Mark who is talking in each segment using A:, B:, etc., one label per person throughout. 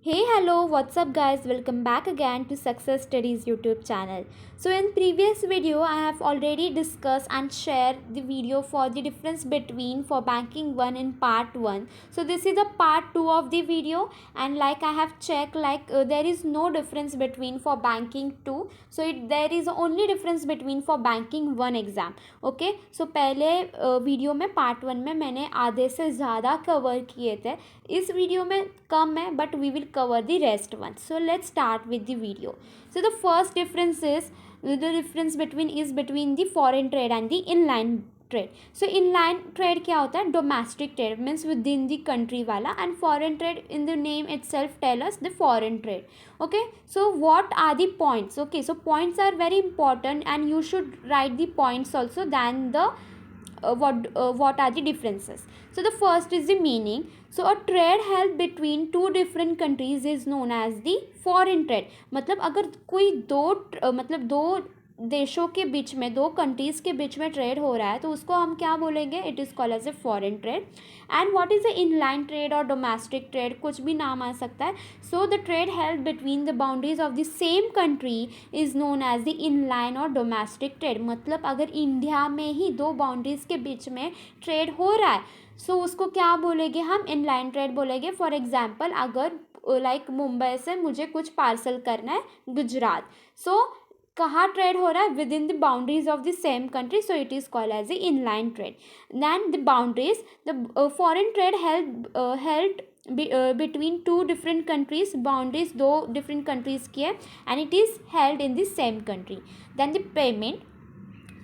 A: Hey, hello, what's up, guys? Welcome back again to Success Studies YouTube channel. So, in previous video, I have already discussed and shared the video for the difference between for banking 1 in part 1. So, this is the part 2 of the video, and like I have checked, there is no difference between for banking 2. So, there is only difference between for banking 1 exam. Okay so पहले video में part 1 में मैंने आधे से ज़्यादा cover किए थे. इस वीडियो में कम है but we will cover the rest one. So let's start with the video. So the first difference is the difference between the foreign trade and the inline trade. So inline trade क्या होता है? Domestic trade means within the country वाला, and foreign trade in the name itself tell us the foreign trade. Okay, so what are the points? Okay, so points are very important and you should write the points also than the what are the differences. So the first is the meaning. So a trade held between two different countries is known as the foreign trade. मतलब अगर कोई दो देशों के बीच में, दो countries के बीच में ट्रेड हो रहा है तो उसको हम क्या बोलेंगे? It is called as a foreign trade. And what is the inline trade और डोमेस्टिक ट्रेड, कुछ भी नाम आ सकता है. So the trade held between the boundaries of the same country is known as the inline और domestic trade. मतलब अगर इंडिया में ही दो बाउंड्रीज़ के बीच में ट्रेड हो रहा है सो उसको क्या बोलेंगे? हम इनलाइन ट्रेड बोलेंगे. फॉर एग्जाम्पल अगर लाइक मुंबई से मुझे कुछ पार्सल करना है गुजरात, सो कहाँ ट्रेड हो रहा है? Within the boundaries of the same country, so it is called as a inline trade. Then the boundaries, the foreign trade held between two different countries, boundaries दो different countries की है and it is held in the same country. Then the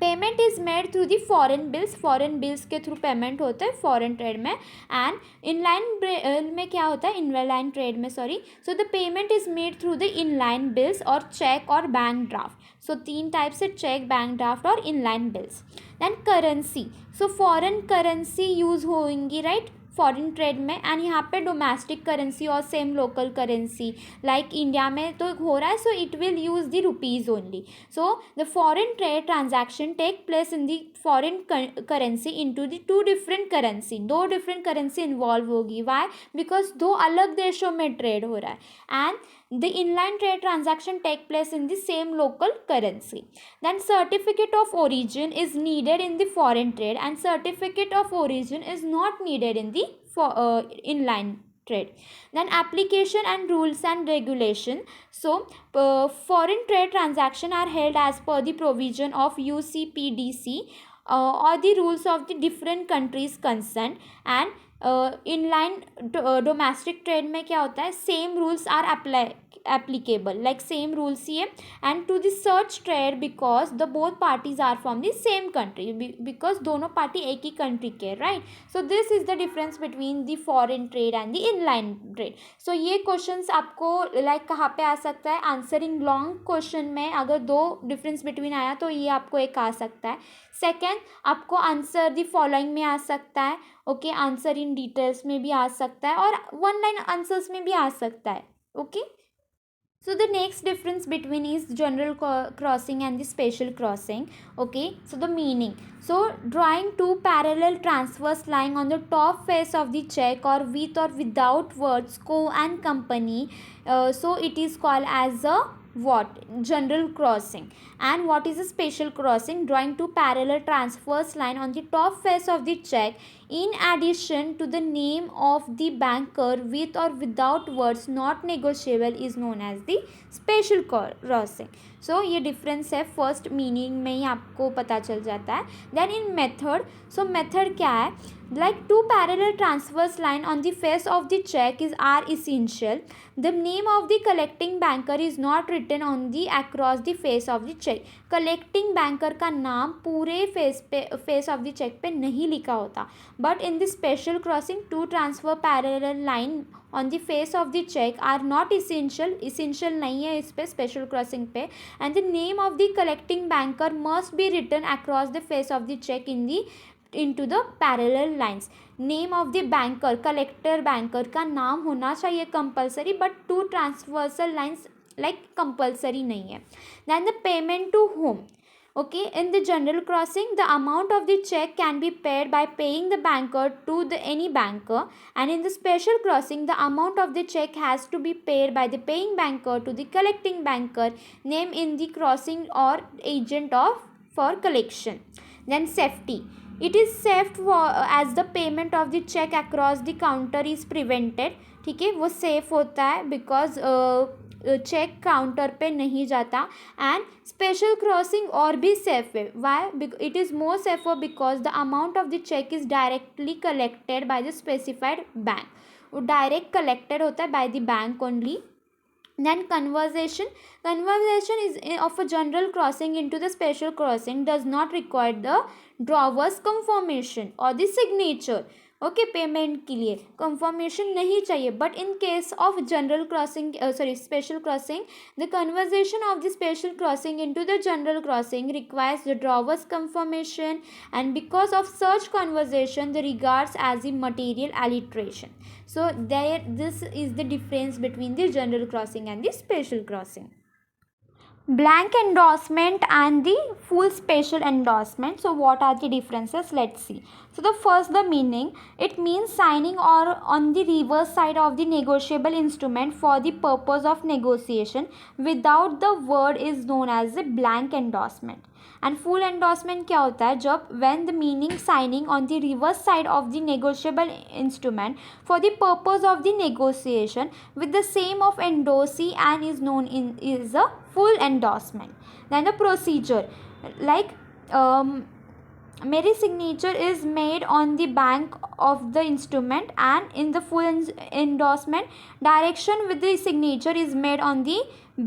A: payment is made through the foreign bills के through payment होता है foreign trade में. And inland में क्या होता है? इनलाइन ट्रेड में sorry. So the payment is made through the inland bills और चेक और बैंक ड्राफ्ट. सो तीन टाइप से चेक, बैंक ड्राफ्ट और inland bills. Then currency. So foreign currency use होंगी राइट फॉरेन ट्रेड में. And यहाँ पे डोमेस्टिक करेंसी और same local currency like India में तो हो रहा है, so it will use the rupees only. So the foreign trade transaction take place in the foreign currency into the two different currency. दो different currency involve होगी. Why? Because दो अलग देशों में ट्रेड हो रहा है. And the inline trade transaction take place in the same local currency. Then certificate of origin is needed in the foreign trade and certificate of origin is not needed in the inline trade. Then application and rules and regulation. So foreign trade transaction are held as per the provision of UCPDC or the rules of the different countries concerned. And inland domestic trade में क्या होता है? Same rules are applicable like same rules ही है. And to the search trade because the both parties are from the same country, because दोनों party एक ही country के right. So this is the difference between the foreign trade and the inline trade. So ये questions आपको like कहाँ पे आ सकता है? आंसरिंग लॉन्ग क्वेश्चन में अगर दो डिफरेंस बिटवीन आया तो ये आपको एक आ सकता है. सेकेंड आपको आंसर द फॉलोइंग में आ सकता है. ओके आंसर इन डिटेल्स में भी आ सकता है और वन लाइन आंसर्स में भी आ सकता है. Okay so the next difference between is general crossing and the special crossing. Okay, so the meaning. So drawing two parallel transverse line on the top face of the check or with or without words co and company, so it is called as a what? General crossing. And what is a special crossing? Drawing two parallel transverse line on the top face of the check in addition to the name of the banker with or without words not negotiable is known as the special crossing. सो ये difference है first meaning में ही आपको पता चल जाता है. Then in method. So method क्या है? like two parallel transverse line on the face of the check is are essential. The name of the collecting banker is not written on the across the face of the check. Collecting banker का नाम पूरे face of the check पे नहीं लिखा होता. But in the special crossing to transfer parallel line on the face of the cheque are not essential नहीं है इस पे स्पेशल क्रॉसिंग पे. And the name of the collecting banker must be written across the face of the cheque into the parallel lines. Name of the banker, collector banker का नाम होना चाहिए compulsory, but two transversal lines like compulsory नहीं है. Then the payment to home. Okay, in the general crossing, the amount of the check can be paid by paying the banker to any banker, and in the special crossing, the amount of the check has to be paid by the paying banker to the collecting banker named in the crossing or agent of for collection. Then safety. It is safe for as the payment of the check across the counter is prevented. ठीक है, वो safe होता है because check counter पे नहीं जाता. And special crossing और भी सेफ है. Why? It is more safer because the amount of the cheque is directly collected by the specified bank. वो डायरेक्ट कलेक्टेड होता है by the bank only. Then conversion is of a general crossing into the special crossing does not require the drawer's confirmation or the signature. Okay, payment के लिए confirmation नहीं चाहिए. But in case of general crossing special crossing, the conversation of the special crossing into the general crossing requires the drawer's confirmation, and because of such conversation the regards as the material alliteration. So there, this is the difference between the general crossing and the special crossing. Blank endorsement and the full special endorsement. So what are the differences? Let's see. So the first, the meaning. It means signing or on the reverse side of the negotiable instrument for the purpose of negotiation without the word is known as a blank endorsement. And full endorsement क्या होता है? जब when the meaning signing on the reverse side of the negotiable instrument for the purpose of the negotiation with the same of endorsee and is known in is a full endorsement. Then the procedure, like मेरी signature is made on the back of the instrument, and in the full endorsement direction with the signature is made on the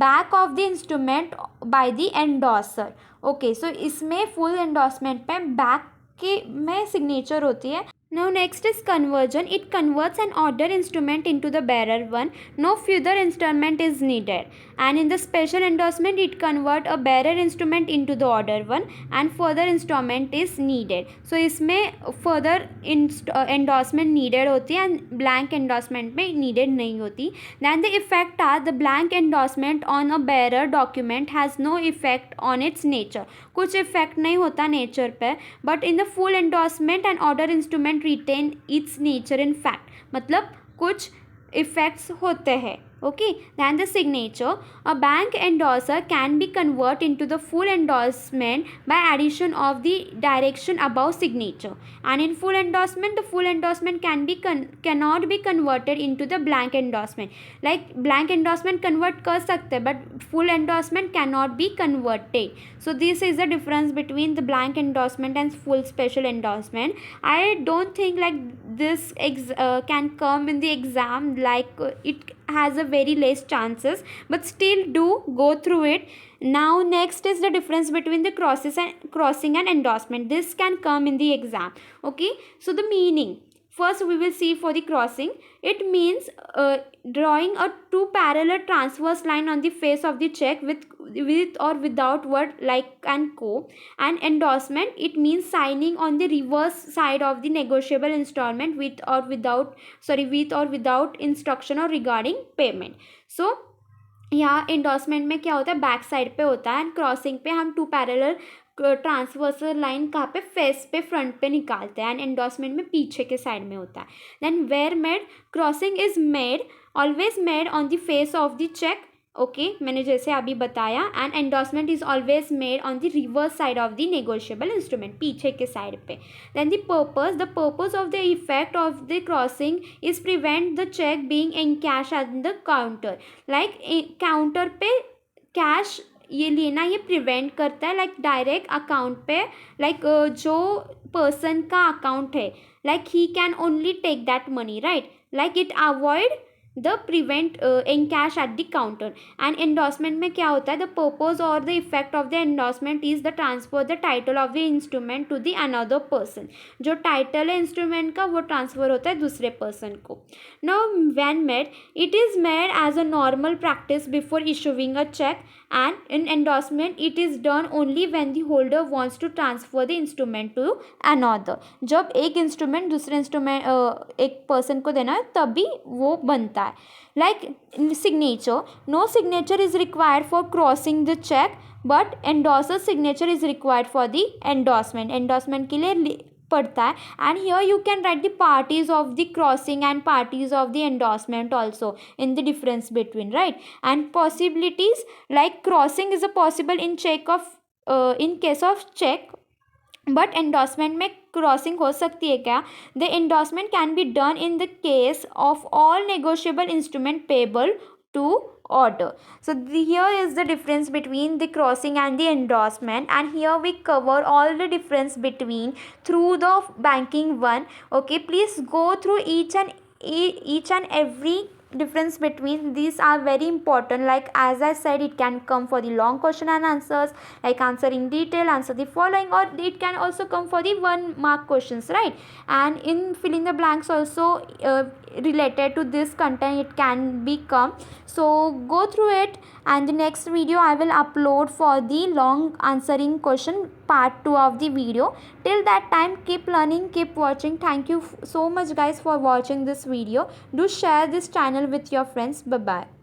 A: back of the instrument by the endorser. Okay, so इसमें full endorsement पे back के में signature होती है. Now next is conversion. It converts an order instrument into the bearer one. No further instrument is needed. And in the special endorsement, it convert a bearer instrument into the order one, and further instrument is needed. So इसमें further endorsement needed होती है and blank endorsement में needed नहीं होती. Then the effect are the blank endorsement on a bearer document has no effect on its nature. कुछ effect नहीं होता nature पे, but in the full endorsement and order instrument retain its nature in fact. मतलब कुछ effects होते हैं. Okay, then the signature. A bank endorser can be converted into the full endorsement by addition of the direction above signature. And in full endorsement, the full endorsement cannot be converted into the blank endorsement. Like blank endorsement convert कर सकते हैं, but full endorsement cannot be converted. So this is the difference between the blank endorsement and full special endorsement. I don't think like this can come in the exam, like it has a very less chances, but still do go through it. Now next is the difference between the crossing and endorsement. This can come in the exam. Okay, so the meaning. First we will see for the crossing. It means drawing a two parallel transverse line on the face of the check with or without word like and co. And endorsement, it means signing on the reverse side of the negotiable installment with or without instruction or regarding payment. So यहाँ endorsement में क्या होता है? Back side पे होता है, and crossing पे हम टू पैरेलल ट्रांसवर्सल लाइन कहाँ पे? फेस पे, फ्रंट पे निकालते हैं, एंड एंडोर्समेंट में पीछे के साइड में होता है. Then where made, crossing is made always made on the face of the cheque. Okay, मैंने जैसे अभी बताया. And endorsement is always made on the reverse side of the negotiable instrument, पीछे के साइड पे. Then the purpose of the effect of the crossing is prevent the cheque being in cash at the counter. Like counter पे cash ये लेना ये prevent करता है, like direct account पे, लाइक जो पर्सन का अकाउंट है, like he can only take that money, right. Like it avoid the prevent in cash at the counter. And endorsement में क्या होता है? द पर्पज और the effect of the endorsement is the transfer the title of the instrument to the another person. जो title है instrument का वो transfer होता है दूसरे पर्सन को. Now when made, it is made as a normal practice before issuing a cheque, and in endorsement it is done only when the holder wants to transfer the instrument to another. जब एक instrument दूसरे instrument एक person को देना है तभी वो बनता है. Like signature, no signature is required for crossing the check but endorser signature is required for the endorsement के लिए पड़ता है. And here you can write the parties of the crossing and parties of the endorsement also in the difference between, right? And possibilities like crossing is a possible in in case of check, but endorsement में crossing हो सकती है क्या? The endorsement can be done in the case of all negotiable instrument payable to order. So here is the difference between the crossing and the endorsement, and here we cover all the difference between through the banking one. Okay, please go through each and every difference between these are very important. Like as I said, it can come for the long question and answers, like answer in detail, answer the following, or it can also come for the 1 mark questions, right? And in fill in the blanks also related to this content it can be come. So go through it, and the next video I will upload for the long answering question part 2 of the video. Till that time, keep learning, keep watching. Thank you so much guys for watching this video. Do share this channel with your friends. Bye bye.